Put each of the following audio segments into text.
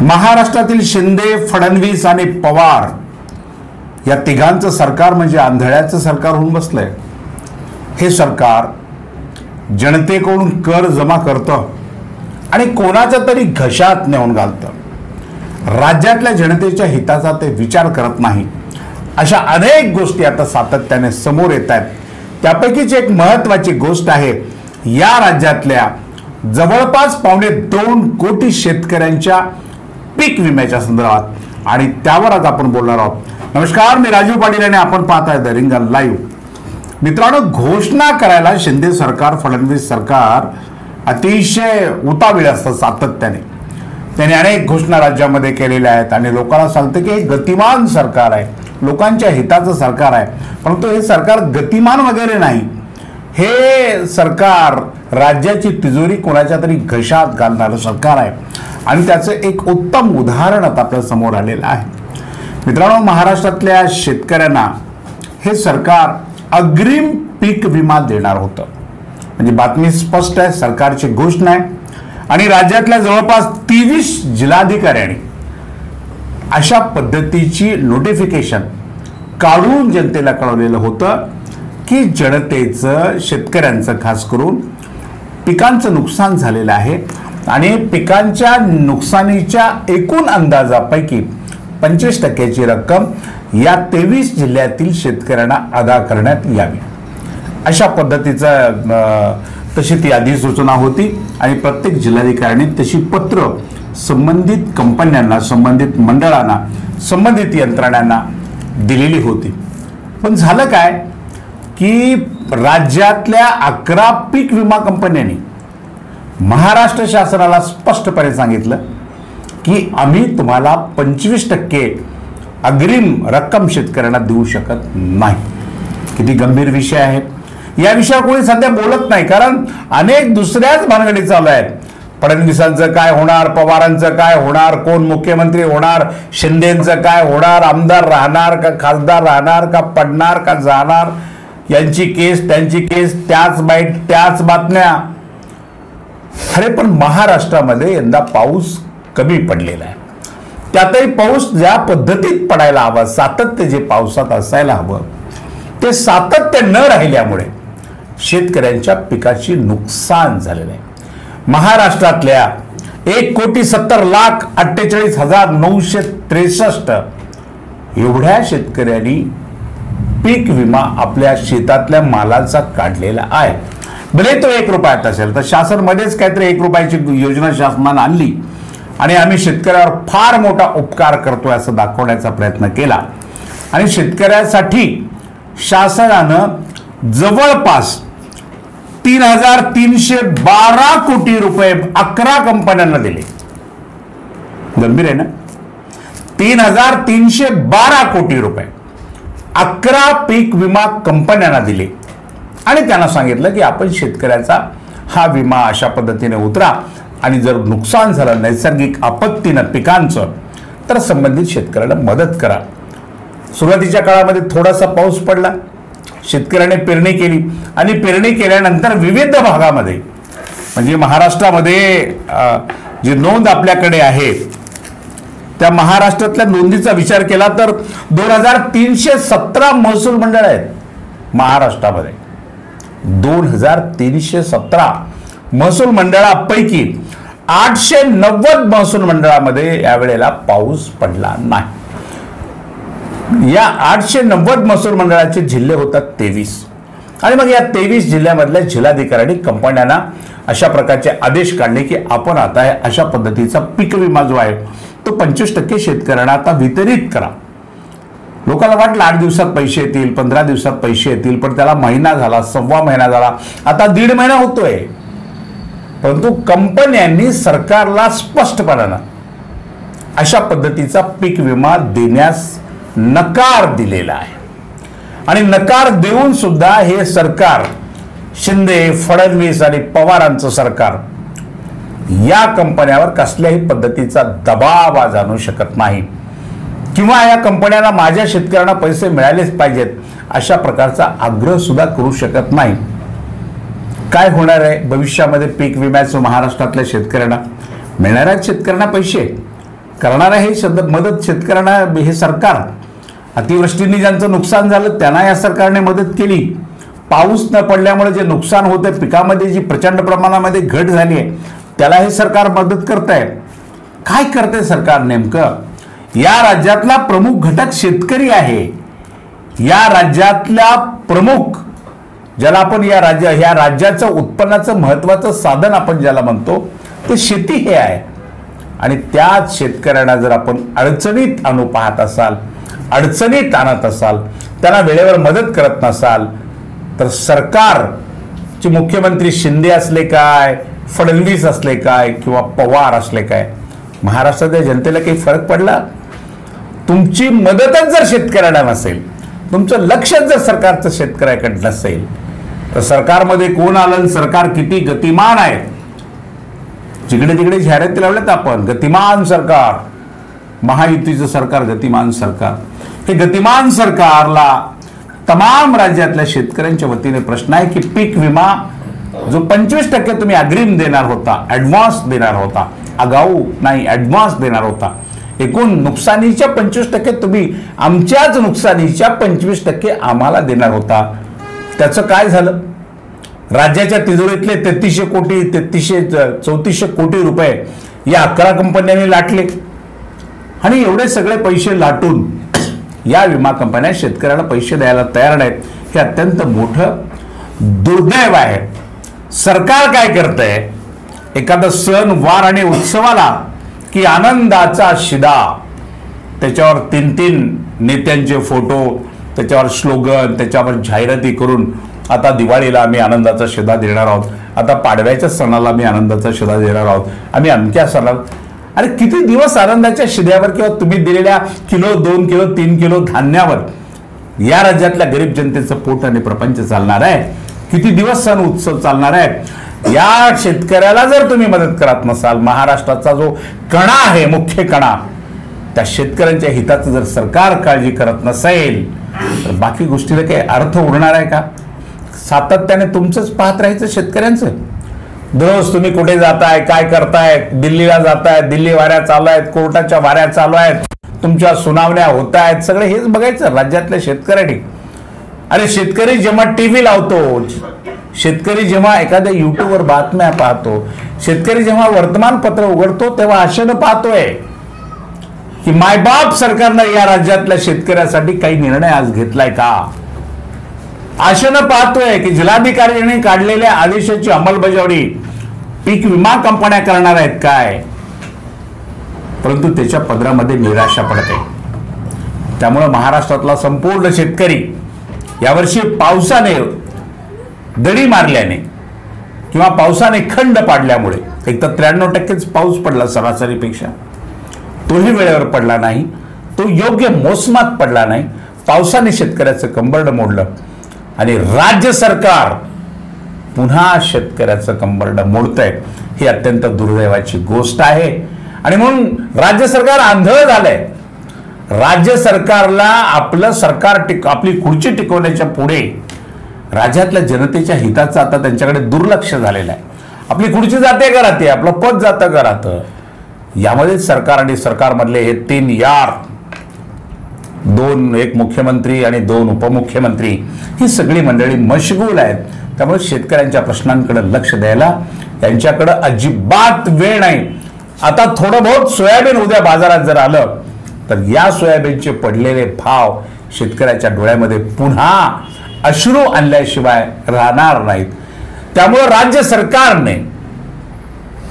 महाराष्ट्रातील शिंदे, फडणवीस आणि पवार या तिघांचं सरकार म्हणजे आंधळ्याचं सरकार होऊन बसलंय। हे सरकार जनतेकडून कर जमा करतं आणि कोणाच्या तरी घशात नेऊन घालतं। राज्यातल्या जनतेच्या हिताचा ते विचार करत नाही। अशा अनेक गोष्टी आता सातत्याने समोर येत आहेत। त्यापैकीच एक महत्त्वाची गोष्ट आहे या राज्यातल्या जवळपास 2.25 कोटी शेतकऱ्यांच्या पीक विम्याच्या संदर्भात आणि त्यावर आज आपण बोलणार आहोत। नमस्कार, मी राजू पाटील आणि आपण पाहताय द रिंगण लाईव्ह। मित्रांनो, घोषणा करायला शिंदे सरकार, फडणवीस सरकार अतिशय उतावीळ असतं सातत्याने। त्यांनी अनेक घोषणा राज्यामध्ये केलेल्या आहेत आणि लोकांना सांगते की हे गतिमान सरकार आहे, लोकांच्या हिताचं सरकार आहे। परंतु हे सरकार गतिमान वगैरे नाही, हे सरकार राज्याची तिजोरी कोणाच्या तरी घशात घालणारं सरकार आहे आणि त्याचं एक उत्तम उदाहरण आता आपल्या समोर आलेलं आहे। मित्रांनो, महाराष्ट्रातल्या शेतकऱ्यांना हे सरकार अग्रिम पीक विमा देणार होतं। म्हणजे बातमी स्पष्ट आहे, सरकारची घोषणा आहे आणि राज्यातल्या जवळपास 23 जिल्हाधिकाऱ्यांनी अशा पद्धतीची नोटिफिकेशन काढून जनतेला कळवलेलं होतं की जनतेचं, शेतकऱ्यांचं खास करून पिकांचं नुकसान झालेलं आहे आणि पिकांच्या नुकसानीच्या एकूण अंदाजापैकी 25% रक्कम या 23 जिल्ह्यातील शेतकऱ्यांना अदा करण्यात यावी, अशा पद्धतीचं तशी ती अधिसूचना होती आणि प्रत्येक जिल्हाधिकाऱ्यांनी तशी पत्र संबंधित कंपन्यांना, संबंधित मंडळांना, संबंधित यंत्रणांना दिलेली होती। पण झालं काय की राज्यातल्या 11 पीक विमा कंपन्यांनी महाराष्ट्र शासनाला स्पष्टपणे सांगितलं की आम्ही तुम्हाला 25% अग्रिम रक्कम शेतकऱ्यांना देऊ शकत नाही। किती गंभीर विषय आहे। या विषयावर कोणी सध्या बोलत नाही, कारण अनेक दुसऱ्याच भानगडी चालू आहेत। फडणवीसांचं काय होणार, पवारांचं काय होणार, कोण मुख्यमंत्री होणार, शिंदेंचं काय होणार, आमदार राहणार का, खासदार राहणार का, पडणार का जाणार, यांची केस त्यांची केस, त्याच बाईट त्याच बातम्या। अरे पण महाराष्ट्रामध्ये यंदा पाऊस कमी पडलेला आहे, त्यातही पाऊस ज्या पद्धतीत पडायला हवा, सातत्य जे पावसात असायला हवं ते सातत्य न राहिल्यामुळे शेतकऱ्यांच्या पिकाची नुकसान झालेलं आहे। महाराष्ट्रातल्या 1,70,48,963 एवढ्या शेतकऱ्यांनी पीक विमा आपल्या शेतातल्या मालाचा काढलेला आहे। भले तो 1 रुपयात असेल तर शासन मध्येच काहीतरी 1 रुपयाची योजना शासनाने आणली आणि आम्ही शेतकऱ्यावर फार मोठा उपकार करतोय असं दाखवण्याचा प्रयत्न केला आणि शेतकऱ्यासाठी शासनानं जवळपास 3,312 कोटी रुपये 11 कंपन्यांना दिले। गंभीर आहे ना? 3,312 कोटी रुपये 11 पीक विमा कंपन्यांना दिले आणि त्यांना सांगितलं की आपण शेतकऱ्याचा हा विमा अशा पद्धतीने उतरा आणि जर नुकसान झालं नैसर्गिक आपत्तीनं पिकांचं तर संबंधित शेतकऱ्याला मदत करा। सुरुवातीच्या काळामध्ये थोडासा पाऊस पडला, शेतकऱ्याने पेरणी केली आणि पेरणी केल्यानंतर विविध भागामध्ये म्हणजे महाराष्ट्रामध्ये जी नोंद आपल्याकडे आहे त्या महाराष्ट्रातल्या नोंदीचा विचार केला तर 2,317 महसूल मंडळ आहेत महाराष्ट्रामध्ये। 2,317 महसूल मंडळापैकी 890 महसूल मंडळामध्ये यावेळेला पाऊस पडला नाही। या 890 महसूल मंडळाचे जिल्हे होतात 23 आणि मग या 23 जिल्ह्यामधल्या जिल्हाधिकाऱ्यांनी कंपन्यांना अशा प्रकारचे आदेश काढले की आपण आता अशा पद्धतीचा पीक विमा जो आहे तो 25% शेतकऱ्यांना आता वितरित करा। लोकांना वाटलं 8 दिवसात पैसे येतील, 15 दिवसात पैसे येतील, पण त्याला महिना झाला, सव्वा महिना झाला, आता 1.5 महिना होतोय। परंतु कंपन्यांनी सरकारला स्पष्टपणानं अशा पद्धतीचा पीक विमा देण्यास नकार दिलेला आहे आणि नकार देऊन सुद्धा हे सरकार, शिंदे, फडणवीस आणि पवारांचं सरकार या कंपन्यांवर कसल्याही पद्धतीचा दबाव आज आणू शकत नाही किंवा या कंपन्यांना माझ्या शेतकऱ्यांना पैसे मिळालेच पाहिजेत अशा प्रकारचा आग्रह सुद्धा करू शकत नाही। काय होणार आहे भविष्यामध्ये पीक विम्याचं महाराष्ट्रातल्या शेतकऱ्यांना मिळणार आहेत शेतकऱ्यांना पैसे करणारं हे मदत शेतकऱ्यांना हे सरकार, अतिवृष्टीने ज्यांचं नुकसान झालं त्यांना या सरकारने मदत केली. पाऊस न पडल्यामुळे जे नुकसान होतं, पिकामध्ये जी प्रचंड प्रमाणामध्ये घट झाली आहे, त्याला हे सरकार मदत करत आहे. काय करते सरकार नेमकं? या राज्यातला प्रमुख घटक शेतकरी आहे. या राज्यातल्या प्रमुख, ज्याला आपण ह्या राज्याचं उत्पन्नाचं महत्वाचं साधन आपण ज्याला म्हणतो, ते शेती हे आहे. आणि त्याच शेतकऱ्यांना जर आपण अडचणीत आणू पाहत असाल, अडचणीत आणत असाल, त्यांना वेळेवर मदत करत नसाल, तर सरकारचे मुख्यमंत्री शिंदे असले काय, फडणवीस असले काय, किंवा पवार असले काय, महाराष्ट्राच्या जनतेला काही फरक पडला? तुमची मदतच जर शेतकऱ्यांना नसेल, तुमचं लक्षच जर सरकारचं शेतकऱ्याकडे नसेल, तर सरकारमध्ये कोण आलं, सरकार किती गतिमान आहे. जिकडे तिकडे जाहिराती लावल्यात आपण, गतिमान सरकार, महायुतीचं सरकार, गतिमान सरकार. हे गतिमान सरकारला तमाम राज्यातल्या शेतकऱ्यांच्या वतीने प्रश्न आहे की पीक विमा जो 25% तुम्ही अग्रिम देणार होता, ऍडव्हान्स देणार होता, आगाऊ नाही ऍडव्हान्स देणार होता, एकूण नुकसानीच्या 25% तुम्ही आमच्याच नुकसानीच्या 25% आम्हाला देणार होता, त्याचं काय झालं? राज्याच्या तिजोरीतले 3334 कोटी रुपये या 11 कंपन्यांनी लाटले. आणि एवढे सगळे पैसे लाटून या विमा कंपन्या शेतकऱ्याला पैसे द्यायला तयार नाहीत. हे अत्यंत मोठं दुर्दैव आहे. सरकार काय करतंय? एखादा सण वार आणि उत्सवाला की आनंदाचा शिदा, त्याच्यावर 3-3 नेत्यांचे फोटो, त्याच्यावर स्लोगन, त्याच्यावर जाहिराती करून आता दिवाळीला आम्ही आनंदाचा शिदा देणार आहोत, आता पाडव्याच्या सणाला आम्ही आनंदाचा शिदा देणार आहोत, आम्ही अमक्या सणाला. अरे किती दिवस आनंदाच्या शिद्यावर किंवा तुम्ही दिलेल्या किलो, 2 किलो, 3 किलो धान्यावर या राज्यातल्या गरीब जनतेचं पोट आणि प्रपंच चालणार आहे? किती दिवस सण उत्सव चालणार आहे? या शेतकऱ्याला जर तुम्ही मदत करत नसाल, महाराष्ट्राचा जो कणा आहे, मुख्य कणा, त्या शेतकऱ्यांच्या हिताचं जर सरकार काळजी करत नसेल, तर बाकी गोष्टीला काही अर्थ उरणार आहे का? सातत्याने तुमचंच पाहत राहायचं शेतकऱ्यांचं. दररोज तुम्ही कुठे जाताय, काय करताय, दिल्लीला जाताय, दिल्ली वाऱ्या चालू आहेत, कोर्टाच्या वाऱ्या चालू आहेत, तुमच्या सुनावण्या होत आहेत, सगळे हेच बघायचं राज्यातल्या शेतकऱ्यांनी. अरे शेतकरी जेव्हा टीव्ही लावतो, शेतकरी जेव्हा एखाद्या युट्यूबवर बातम्या पाहतो, शेतकरी जेव्हा वर्तमानपत्र उघडतो, तेव्हा आशेनं पाहतोय की मायबाप सरकारनं या राज्यातल्या शेतकऱ्यासाठी काही निर्णय आज घेतलाय का? आशेनं पाहतोय की जिल्हाधिकाऱ्यांनी काढलेल्या आदेशाची अंमलबजावणी पीक विमा कंपन्या करणार आहेत काय? परंतु त्याच्या पदरामध्ये निराशा पडते. त्यामुळे महाराष्ट्रातला संपूर्ण शेतकरी यावर्षी पावसाने दडी मारल्याने किंवा पावसाने खंड पाडल्यामुळे, एक तर 93%च पाऊस पडला सरासरीपेक्षा, तोही वेळेवर पडला नाही, तो योग्य मोसमात पडला नाही, पावसाने शेतकऱ्याचं कंबरड मोडलं आणि राज्य सरकार पुन्हा शेतकऱ्याचं कंबरड मोडतंय. ही अत्यंत दुर्दैवाची गोष्ट आहे. आणि म्हणून राज्य सरकार आंधळ झालंय. राज्य सरकारला आपलं सरकार आपली खुर्ची टिकवण्याच्या पुढे राज्यातल्या जनतेच्या हिताचं आता त्यांच्याकडे दुर्लक्ष झालेलं आहे. आपली खुर्ची जाते का राहते, आपलं पद जातं का राहतं, यामध्ये सरकार आणि सरकारमधले हे 3 यार, 2 एक मुख्यमंत्री आणि 2 उपमुख्यमंत्री, ही सगळी मंडळी मशगूल आहेत. त्यामुळे शेतकऱ्यांच्या प्रश्नांकडे लक्ष द्यायला त्यांच्याकडे अजिबात वेळ नाही. आता थोडं बहुत सोयाबीन उद्या बाजारात जर आलं तर या सोयाबीनचे पडलेले भाव शेतकऱ्याच्या डोळ्यामध्ये पुन्हा अश्रू आणल्याशिवाय राहणार नाहीत. त्यामुळे राज्य सरकारने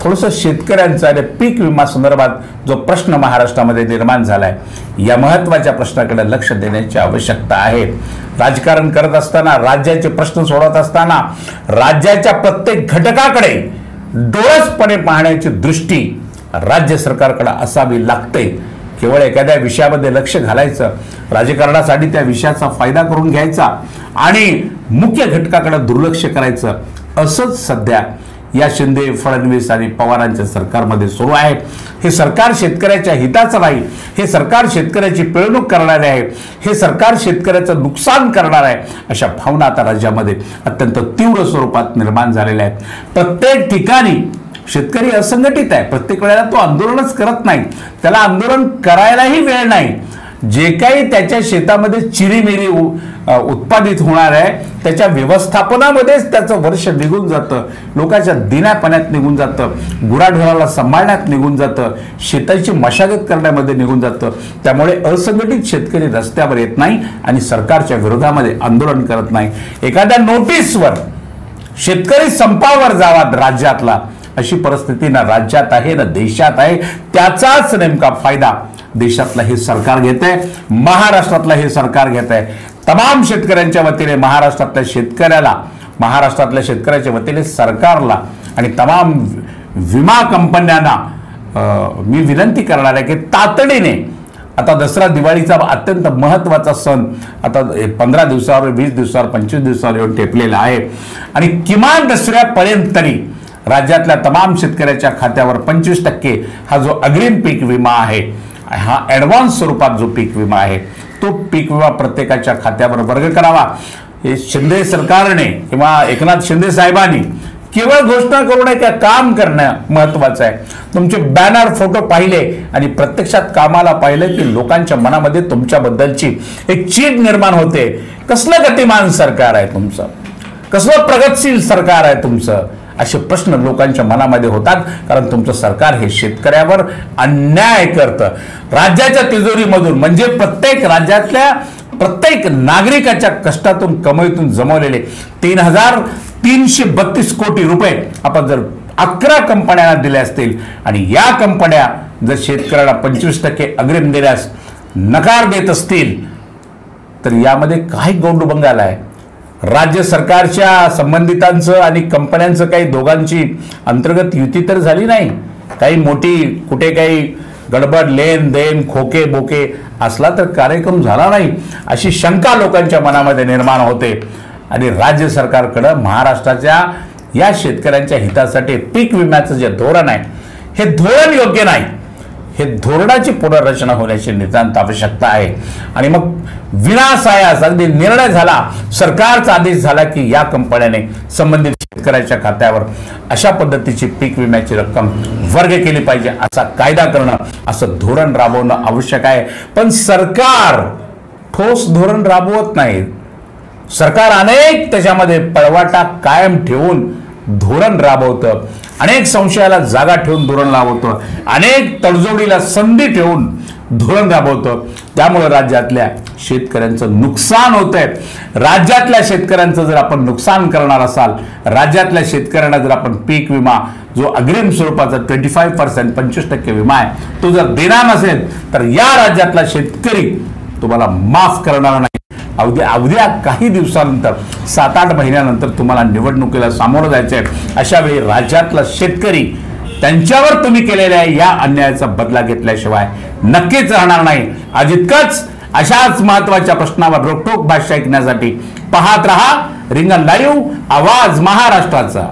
थोडंसं शेतकऱ्यांचा आणि पीक विमा संदर्भात जो प्रश्न महाराष्ट्रामध्ये निर्माण झालाय, या महत्वाच्या प्रश्नाकडे लक्ष देण्याची आवश्यकता आहे. राजकारण करत असताना, राज्याचे प्रश्न सोडवत असताना, राज्याच्या प्रत्येक घटकाकडे डोळसपणे पाहण्याची दृष्टी राज्य सरकारकडे असावी लागते. केवळ एखाद्या विषयामध्ये लक्ष घालायचं, राजकारणासाठी त्या विषयाचा फायदा करून घ्यायचा आणि मुख्य घटकाकडे दुर्लक्ष करायचं, असंच सध्या या शिंदे, फडणवीस आणि पवारांच्या सरकारमध्ये सुरू आहे. हे सरकार शेतकऱ्याच्या हिताचं नाही, हे सरकार शेतकऱ्याची पिळवणूक करणारे आहे, हे सरकार शेतकऱ्याचं नुकसान करणार आहे, अशा भावना आता राज्यामध्ये अत्यंत तीव्र स्वरूपात निर्माण झालेल्या आहेत. प्रत्येक ठिकाणी शेतकरी असंघटित आहे, प्रत्येक वेळेला तो आंदोलनच करत नाही, त्याला आंदोलन करायलाही वेळ नाही. जे काही त्याच्या शेतामध्ये चिरीमिरी उत्पादित होणार आहे त्याच्या व्यवस्थापनामध्येच त्याचं वर्ष निघून जातं, लोकांच्या दिनापण्यात निघून जातं, गुराढोराला सांभाळण्यात निघून जातं, शेताची मशागत करण्यामध्ये निघून जातं. त्यामुळे असंघटित शेतकरी रस्त्यावर येत नाही आणि सरकारच्या विरोधामध्ये आंदोलन करत नाही. एखाद्या नोटीसवर शेतकरी संपावर जावा राज्यातला, अशी परिस्थिती ना राज्यात आहे ना देशात आहे. त्याचाच नेमका फायदा देशातलं हे सरकार घेत आहे, महाराष्ट्रातलं हे सरकार घेत आहे. तमाम शेतकऱ्यांच्या वतीने महाराष्ट्रातल्या शेतकऱ्याला, महाराष्ट्रातल्या शेतकऱ्याच्या वतीने सरकारला आणि तमाम विमा कंपन्यांना मी विनंती करणार आहे की तातडीने, आता दसरा दिवाळीचा अत्यंत महत्त्वाचा सण आता 15 दिवसावर, 20 दिवसावर, 25 दिवसावर येऊन टेपलेला आहे आणि किमान दसऱ्यापर्यंत तरी राज्यातल्या तमाम शेतकऱ्याच्या खात्यावर 25% हा जो अग्रिम पीक विमा आहे, हा ॲडव्हान्स स्वरूपात जो पीक विमा आहे तो पीक विमा प्रत्येकाच्या खात्यावर वर्ग करावा. हे शिंदे सरकारने किंवा एकनाथ शिंदे साहेबांनी केवळ घोषणा करू नये, काम करणं महत्वाचं आहे. तुमचे बॅनर फोटो पाहिले आणि प्रत्यक्षात कामाला पाहिलं की लोकांच्या मनामध्ये तुमच्याबद्दलची एक चीड निर्माण होते. कसलं गतिमान सरकार आहे तुमचं, कसलं प्रगतशील सरकार आहे तुमचं, असे प्रश्न लोकांच्या मनामध्ये होतात. कारण तुमचं सरकार हे शेतकऱ्यावर अन्याय करतं. राज्याच्या तिजोरीमधून म्हणजे प्रत्येक राज्यातल्या प्रत्येक नागरिकाच्या कष्टातून कमाईतून जमवलेले 3,332 कोटी रुपये आपण जर 11 कंपन्यांना दिले असतील आणि या कंपन्या जर शेतकऱ्याला 25% अग्रिम देण्यास नकार देत असतील तर यामध्ये काय गोंडूबंगाल आहे? राज्य सरकारच्या संबंधितांचं आणि कंपन्यांचं काही दोघांची अंतर्गत युती तर झाली नाही, काही मोठी कुठे काही गडबड लेन देन खोके बोके असला तर कार्यक्रम झाला नाही, अशी शंका लोकांच्या मनामध्ये निर्माण होते. आणि राज्य सरकारकडं महाराष्ट्राच्या या शेतकऱ्यांच्या हितासाठी पीक विम्याचं जे धोरण आहे हे धोरण योग्य नाही. हे धोरणाची पुनर्रचना होण्याची नितांत आवश्यकता आहे. आणि मग विनासायास अगदी निर्णय झाला, सरकारचा आदेश झाला की या कंपन्याने संबंधित शेतकऱ्याच्या खात्यावर अशा पद्धतीची पीक विम्याची रक्कम वर्ग केली पाहिजे, असा कायदा करणं, असं धोरण राबवणं आवश्यक आहे. पण सरकार ठोस धोरण राबवत नाही. सरकार अनेक त्याच्यामध्ये पळवाटा कायम ठेवून धोरण राबवतं, अनेक संशयाला जागा ठेवून धोरण राबवतं, अनेक तडजोडीला संधी ठेवून धोरण राबवतं. त्यामुळे राज्यातल्या शेतकऱ्यांचं नुकसान होतंय. राज्यातल्या शेतकऱ्यांचं जर आपण नुकसान करणार असाल, राज्यातल्या शेतकऱ्यांना जर आपण पीक विमा जो अग्रिम स्वरूपाचा 25% 25% विमा आहे तो जर देणार नसेल तर या राज्यातला शेतकरी तुम्हाला माफ करणार नाही. अवघ्या काही दिवसानंतर 7-8 महिन्यानंतर तुम्हाला निवडणुकीला सामोरं जायचं आहे. अशा वेळी राज्यातला शेतकरी त्यांच्यावर तुम्ही केलेल्या या अन्यायाचा बदला घेतल्याशिवाय नक्कीच राहणार नाही. आज इतकंच. अशाच महत्त्वाच्या प्रश्नावर रोखठोक भाष्य ऐकण्यासाठी पाहत रहा रिंगण लाईव्ह, आवाज महाराष्ट्राचा.